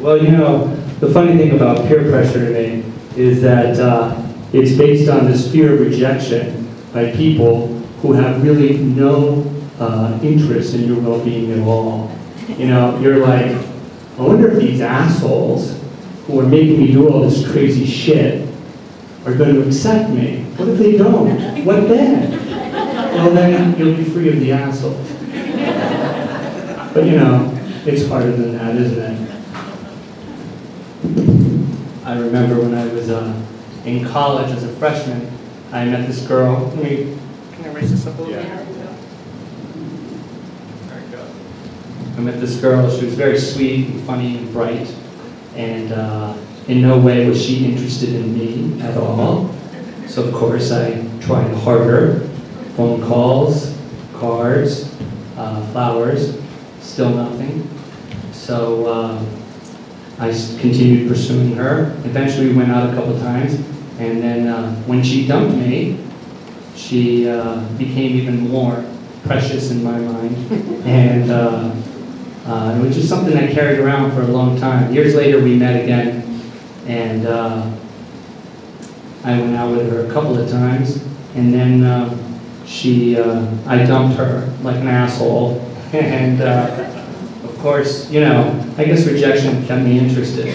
Well, you know, the funny thing about peer pressure to me is that it's based on this fear of rejection by people who have really no interest in your well-being at all. You know, you're like, I wonder if these assholes who are making me do all this crazy shit are going to accept me. What if they don't? What then? Well, then you'll be free of the assholes. But you know, it's harder than that, isn't it? I remember when I was in college as a freshman, I met this girl. Can I raise this up a little bit? Yeah. There we go. I met this girl. She was very sweet and funny and bright, and in no way was she interested in me at all. So of course I tried harder. Phone calls, cards, flowers, still nothing. So I continued pursuing her. Eventually we went out a couple of times, and then when she dumped me, she became even more precious in my mind. And it was just something I carried around for a long time. Years later we met again, and I went out with her a couple of times, and then I dumped her like an asshole. And of course, you know, I guess rejection kept me interested.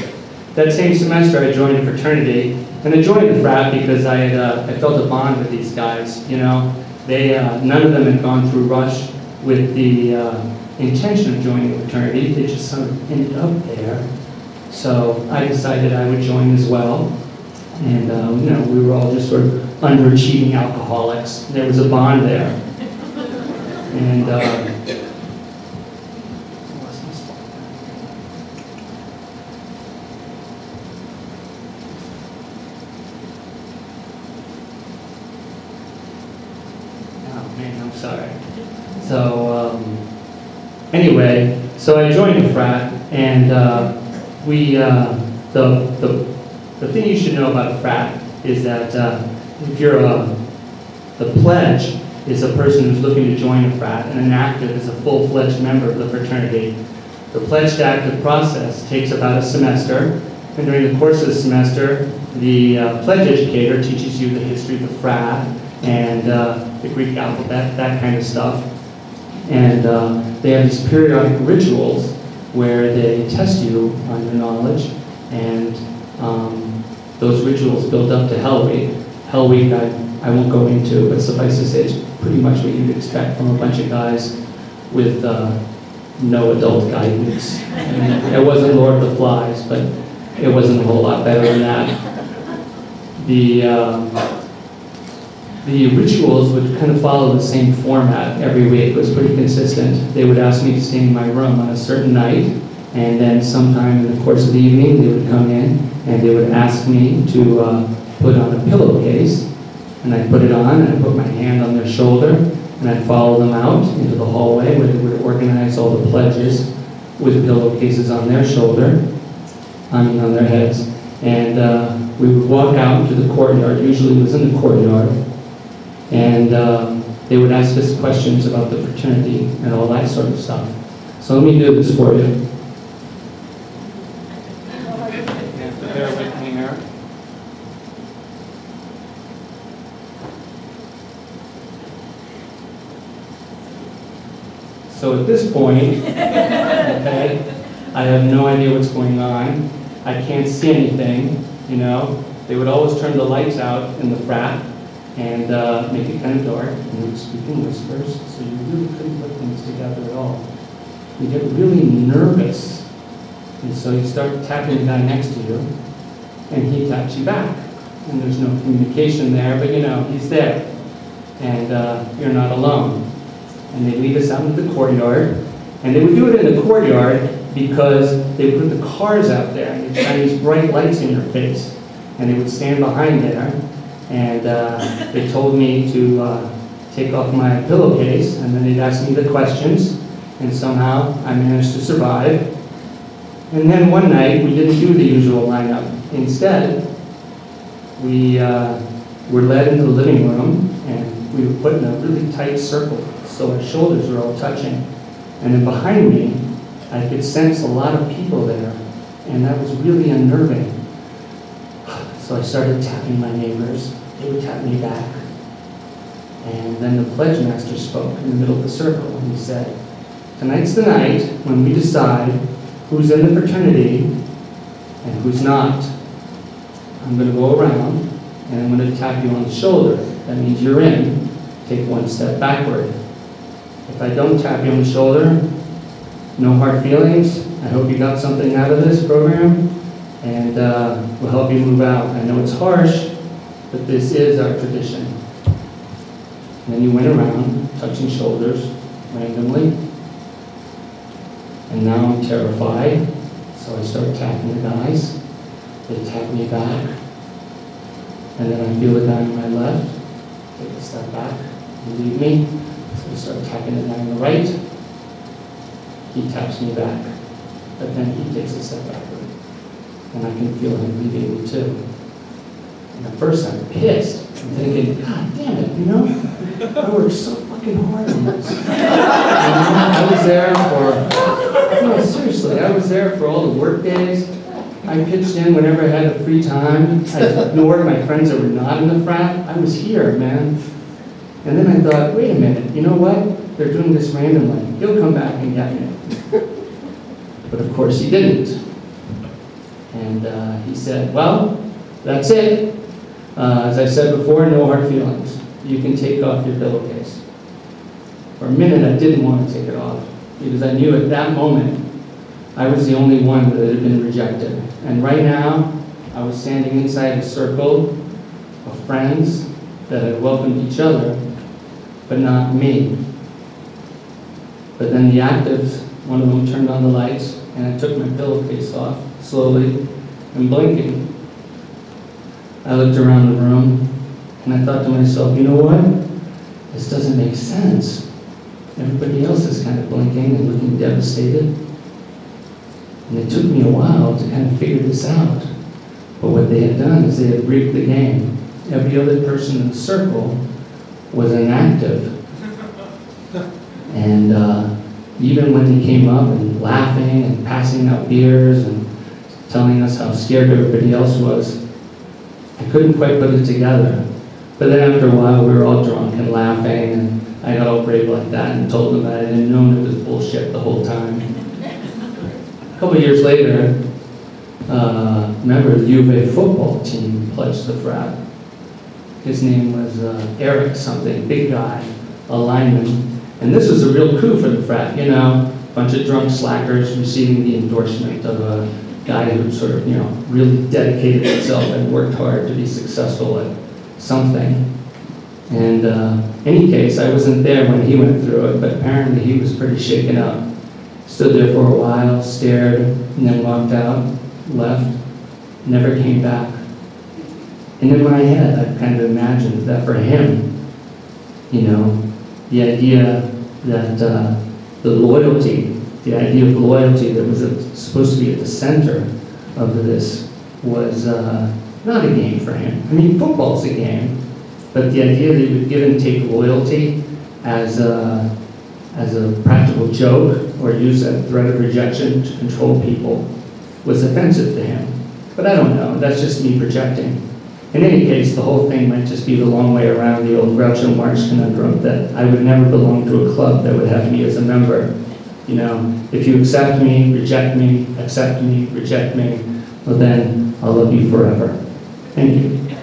That same semester I joined a fraternity, and I joined the frat because I felt a bond with these guys. You know, none of them had gone through Rush with the intention of joining a fraternity. They just sort of ended up there. So I decided I would join as well. And you know, we were all just sort of underachieving alcoholics. There was a bond there. And I'm sorry. So anyway, so I joined the frat, and the thing you should know about a frat is that if you're the pledge is a person who's looking to join a frat, and an active is a full-fledged member of the fraternity. The pledged active process takes about a semester, and during the course of the semester, the pledge educator teaches you the history of the frat and the Greek alphabet, that kind of stuff. And they have these periodic rituals where they test you on your knowledge, and those rituals build up to Hell Week. Hell Week I won't go into, but suffice to say it's pretty much what you'd expect from a bunch of guys with no adult guidance. And it wasn't Lord of the Flies, but it wasn't a whole lot better than that. The rituals would kind of follow the same format every week. It was pretty consistent. They would ask me to stay in my room on a certain night, and then sometime in the course of the evening they would come in and they would ask me to put on a pillowcase. And I'd put it on, and I'd put my hand on their shoulder, and I'd follow them out into the hallway where they would organize all the pledges with pillowcases on their shoulder, on their heads. And we would walk out into the courtyard, usually it was in the courtyard, and they would ask us questions about the fraternity and all that sort of stuff. So let me do this for you. Bear with me here. So at this point, okay, I have no idea what's going on. I can't see anything, you know. They would always turn the lights out in the frat and make it kind of dark, and they would speak in whispers, so you really couldn't put things together at all. You get really nervous, and so you start tapping the guy next to you, and he taps you back. And there's no communication there, but you know, he's there, and you're not alone. And they lead us out into the courtyard, and they would do it in the courtyard because they would put the cars out there, and they'd shine these bright lights in your face, and they would stand behind there, and they told me to take off my pillowcase, and then they'd ask me the questions, and somehow I managed to survive. And then one night, we didn't do the usual lineup. Instead, we were led into the living room, and we were put in a really tight circle, so our shoulders were all touching. And then behind me, I could sense a lot of people there. And that was really unnerving. So I started tapping my neighbors. They would tap me back. And then the pledge master spoke in the middle of the circle, and he said, tonight's the night when we decide who's in the fraternity and who's not. I'm going to go around, and I'm going to tap you on the shoulder. That means you're in. Take one step backward. If I don't tap you on the shoulder, no hard feelings. I hope you got something out of this program, and we'll help you move out. I know it's harsh, but this is our tradition. And then you went around, touching shoulders randomly. And now I'm terrified, so I start tapping the guys. They tap me back. And then I feel the guy on my left take a step back and leave me. So I start tapping the guy on the right. He taps me back. But then he takes a step backward. And I can feel him leaving me too. And at first I'm pissed. I'm thinking, God damn it, you know? I worked so fucking hard on this. I was there for, no, seriously, I was there for all the work days. I pitched in whenever I had the free time. I ignored my friends that were not in the frat. I was here, man. And then I thought, wait a minute, you know what? They're doing this randomly. He'll come back and get me. But of course he didn't. And he said, well, that's it. As I said before, no hard feelings. You can take off your pillowcase. For a minute, I didn't want to take it off because I knew at that moment I was the only one that had been rejected. And right now, I was standing inside a circle of friends that had welcomed each other, but not me. But then the actives, one of them turned on the lights, and I took my pillowcase off, slowly and blinking. I looked around the room, and I thought to myself, you know what? This doesn't make sense. Everybody else is kind of blinking and looking devastated. And it took me a while to kind of figure this out. But what they had done is they had rigged the game. Every other person in the circle was inactive. And even when they came up and laughing and passing out beers and telling us how scared everybody else was, I couldn't quite put it together. But then after a while, we were all drunk and laughing, and I got all brave like that and told them that I didn't know it was bullshit the whole time. A couple of years later, a member of the U of A football team pledged the frat. His name was Eric something, big guy, a lineman. And this was a real coup for the frat, you know, a bunch of drunk slackers receiving the endorsement of a guy who sort of, you know, really dedicated himself and worked hard to be successful at something. And in any case, I wasn't there when he went through it, but apparently he was pretty shaken up. Stood there for a while, stared, and then walked out, left, never came back. And in my head, I kind of imagined that for him, you know, the idea that the loyalty, the idea of loyalty that was supposed to be at the center of this was not a game for him. I mean, football's a game, but the idea that he would give and take loyalty as a practical joke or use a threat of rejection to control people was offensive to him. But I don't know, that's just me projecting. In any case, the whole thing might just be the long way around the old Groucho Marx conundrum that I would never belong to a club that would have me as a member. You know, if you accept me, reject me, accept me, reject me, well then, I'll love you forever. Thank you.